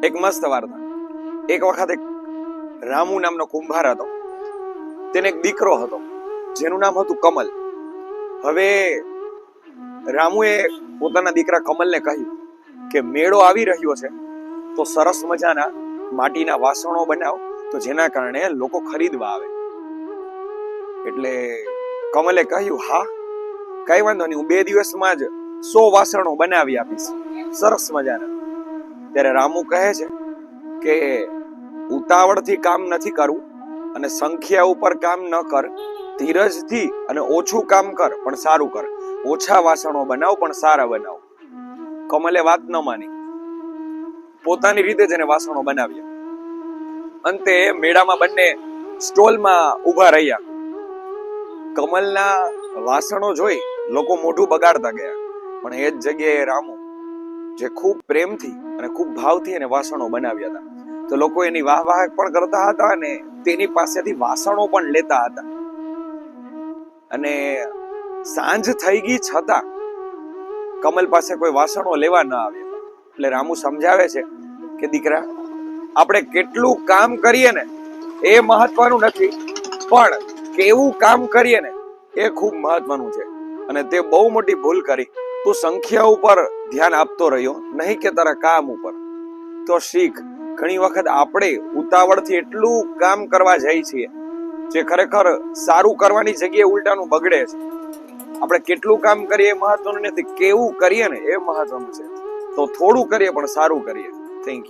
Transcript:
એક મસ્ત વાર્તા. એક વખત એક રામુ નામનો કુંભાર હતો. તેને એક દીકરો હતો જેનું નામ હતું કમલ. હવે રામુએ પોતાના દીકરા કમલને કહ્યું કે મેળો આવી રહ્યો છે તો સરસ મજાના માટીના વાસણો બનાવ તો જેના કારણે લોકો ખરીદવા આવે. એટલે કમલે કહ્યું, હા કઈ વાંધો નહીં, હું 2 દિવસમાં જ 100 વાસણો બનાવી આપીશ સરસ મજાના. ત્યારે રામુ કહે છે કે ઉતાવળથી કામ નથી કરવું અને સંખ્યા ઉપર કામ ન કર, ધીરજથી અને ઓછું કામ કર પણ સારું કર. ઓછા વાસણો બનાવ પણ સારા બનાવ. કમલે વાત ન માની, પોતાની રીતે જ એને વાસણો બનાવ્યા. અંતે મેળામાં બંને સ્ટોલમાં ઊભા રહ્યા. કમલના વાસણો જોઈ લોકો મોઢું બગાડતા ગયા, પણ એ જ જગ્યાએ રામુ જે ખૂબ પ્રેમથી અને ખૂબ ભાવથી એને વાસણો બનાવ્યા હતા તો લોકો એની વાહ પણ કરતા હતા અને તેની પાસેથી વાસણો પણ લેતા હતા. અને સાંજ થઈ ગઈ છતાં કમલ પાસે કોઈ વાસણો લેવા ન આવ્યા. એટલે રામુ સમજાવે છે કે દીકરા, આપણે કેટલું કામ કરીએ ને એ મહત્વનું નથી, પણ કેવું કામ કરીએ ને એ ખૂબ મહત્વનું છે. અને તે બહુ મોટી ભૂલ કરી. તું સંખ્યા ઉપર ધ્યાન આપતો રહ્યો, નહીં કે તારા કામ ઉપર. તો શીખ, ઘણી વખત આપણે ઉતાવળથી એટલું કામ કરવા જઈએ છીએ જે ખરેખર સારું કરવાની જગ્યાએ ઉલટાનું બગડે છે. આપણે કેટલું કામ કરીએ એ મહત્વનું નથી, કેવું કરીએ ને એ મહત્વનું છે. તો થોડું કરીએ પણ સારું કરીએ. Thank you.